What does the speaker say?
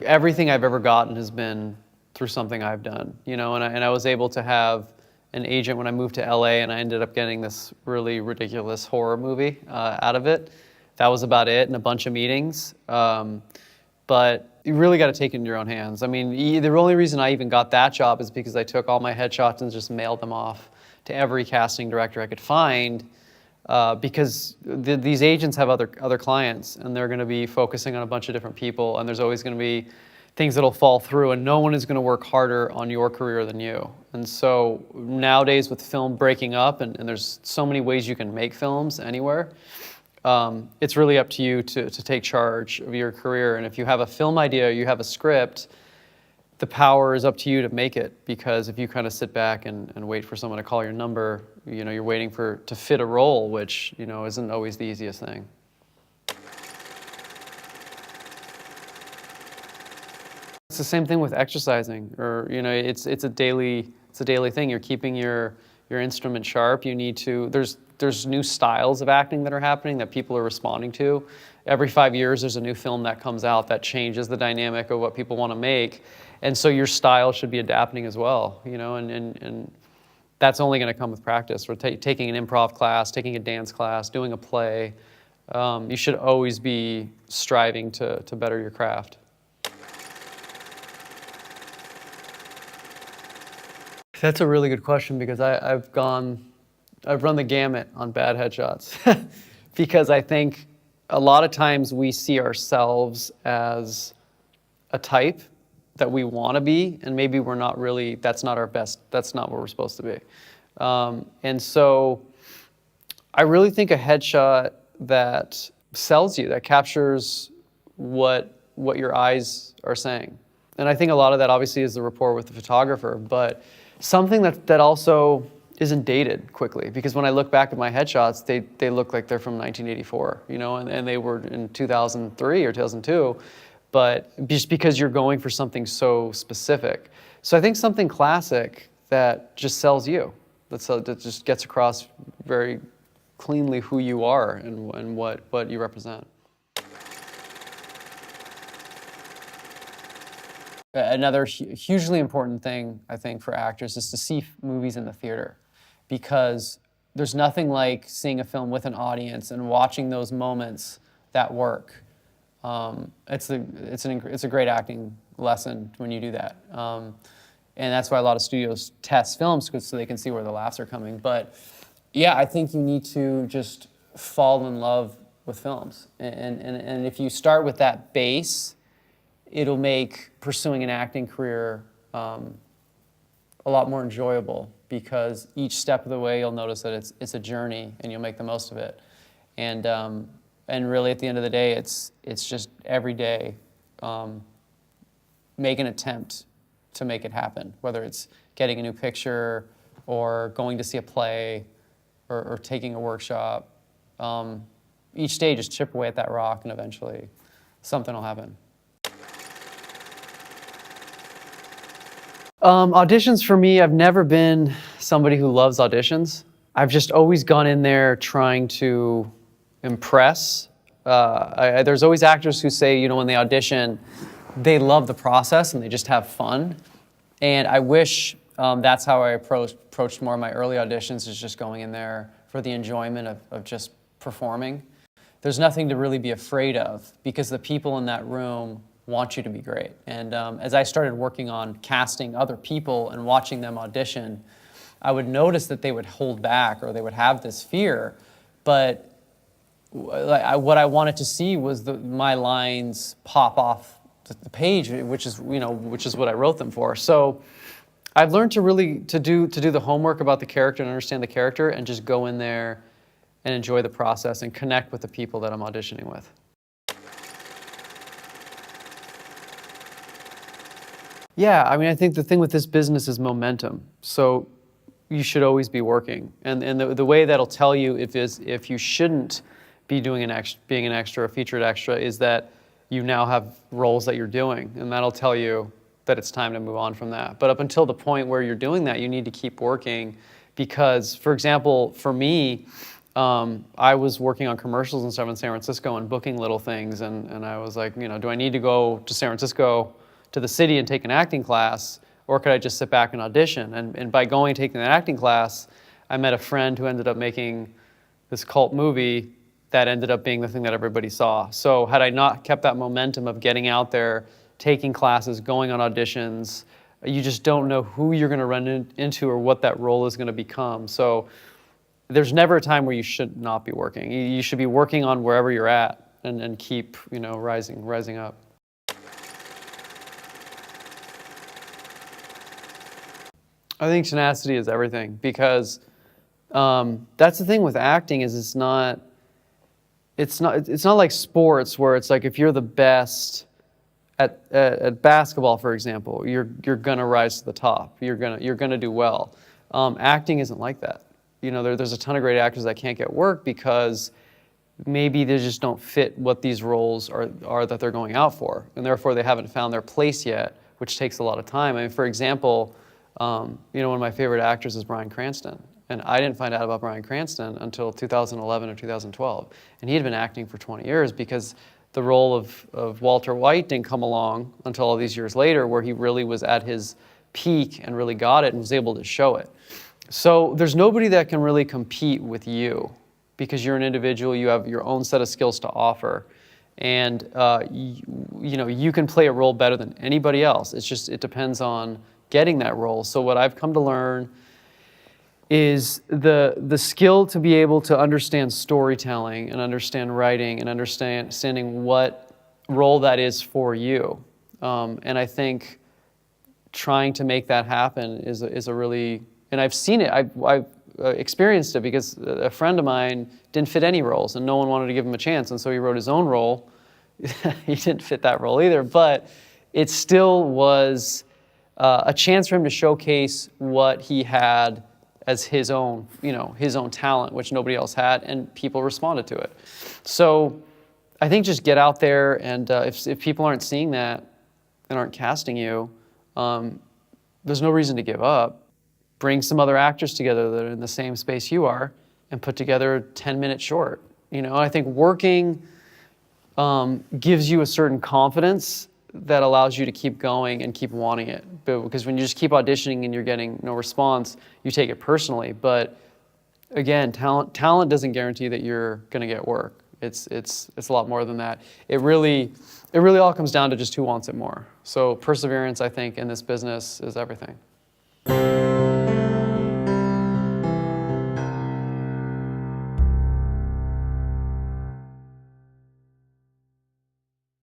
Everything I've ever gotten has been through something I've done, and I was able to have an agent when I moved to LA, and I ended up getting this really ridiculous horror movie out of it. That was about it, and a bunch of meetings. But you really got to take it in your own hands. I mean, the only reason I even got that job is because I took all my headshots and just mailed them off to every casting director I could find, because these agents have other clients, and they're going to be focusing on a bunch of different people, and there's always going to be things that'll fall through, and no one is going to work harder on your career than you. And so nowadays with film breaking up, and there's so many ways you can make films anywhere, it's really up to you to take charge of your career. And if you have a film idea, you have a script, the power is up to you to make it, because if you kind of sit back and wait for someone to call your number, you're waiting to fit a role, which isn't always the easiest thing. It's the same thing with exercising, or it's a daily thing. You're keeping your instrument sharp. You need to. There's new styles of acting that are happening that people are responding to. Every 5 years, there's a new film that comes out that changes the dynamic of what people want to make, and so your style should be adapting as well. And that's only going to come with practice. Or taking an improv class, taking a dance class, doing a play. You should always be striving to better your craft. That's a really good question, because I've run the gamut on bad headshots because I think a lot of times we see ourselves as a type that we want to be, and maybe we're not really, that's not our best, that's not what we're supposed to be. And so I really think a headshot that sells you, that captures what your eyes are saying. And I think a lot of that obviously is the rapport with the photographer, but something that also isn't dated quickly, because when I look back at my headshots, they look like they're from 1984, and they were in 2003 or 2002, but just because you're going for something so specific. So I think something classic that just sells you, that just gets across very cleanly who you are and what you represent. Another hugely important thing, I think, for actors is to see movies in the theater, because there's nothing like seeing a film with an audience and watching those moments that work. It's a great acting lesson when you do that. And that's why a lot of studios test films, so they can see where the laughs are coming. But yeah, I think you need to just fall in love with films. And if you start with that base, it'll make pursuing an acting career a lot more enjoyable, because each step of the way you'll notice that it's a journey, and you'll make the most of it. And really at the end of the day, it's just every day make an attempt to make it happen, whether it's getting a new picture or going to see a play or taking a workshop. Each day just chip away at that rock, and eventually something will happen. Auditions for me, I've never been somebody who loves auditions. I've just always gone in there trying to impress. There's always actors who say, when they audition, they love the process and they just have fun. And I wish that's how I approached more of my early auditions, is just going in there for the enjoyment of just performing. There's nothing to really be afraid of, because the people in that room want you to be great. And as I started working on casting other people and watching them audition, I would notice that they would hold back, or they would have this fear. But what I wanted to see was my lines pop off the page, which is what I wrote them for. So I've learned to really do the homework about the character and understand the character, and just go in there and enjoy the process and connect with the people that I'm auditioning with. Yeah, I mean, I think the thing with this business is momentum. So you should always be working. And the way that'll tell you if you shouldn't be being an extra, a featured extra, is that you now have roles that you're doing. And that'll tell you that it's time to move on from that. But up until the point where you're doing that, you need to keep working. Because, for example, for me, I was working on commercials and stuff in San Francisco and booking little things, and I was like, do I need to go to San Francisco, to the city, and take an acting class, or could I just sit back and audition? And by going and taking an acting class, I met a friend who ended up making this cult movie that ended up being the thing that everybody saw. So had I not kept that momentum of getting out there, taking classes, going on auditions, you just don't know who you're going to run into or what that role is going to become. So there's never a time where you should not be working. You should be working on wherever you're at and keep, rising up. I think tenacity is everything, because that's the thing with acting is it's not like sports where it's like if you're the best at basketball, for example, you're gonna rise to the top. You're gonna do well. Acting isn't like that. There's a ton of great actors that can't get work because maybe they just don't fit what these roles are that they're going out for, and therefore they haven't found their place yet, which takes a lot of time. I mean, for example, one of my favorite actors is Bryan Cranston. And I didn't find out about Bryan Cranston until 2011 or 2012. And he had been acting for 20 years because the role of Walter White didn't come along until all these years later, where he really was at his peak and really got it and was able to show it. So there's nobody that can really compete with you because you're an individual, you have your own set of skills to offer. And you can play a role better than anybody else. It depends on getting that role. So what I've come to learn is the skill to be able to understand storytelling and understand writing and understanding what role that is for you. And I think trying to make that happen is a really, and I've seen it, I've experienced it because a friend of mine didn't fit any roles and no one wanted to give him a chance, and so he wrote his own role. He didn't fit that role either, but it still was a chance for him to showcase what he had as his own talent, which nobody else had, and people responded to it. So I think just get out there, and if people aren't seeing that and aren't casting you, there's no reason to give up. Bring some other actors together that are in the same space you are and put together a 10-minute short. I think working gives you a certain confidence that allows you to keep going and keep wanting it. Because when you just keep auditioning and you're getting no response, you take it personally. But again, talent doesn't guarantee that you're going to get work. It's a lot more than that. It really all comes down to just who wants it more. So perseverance, I think, in this business is everything.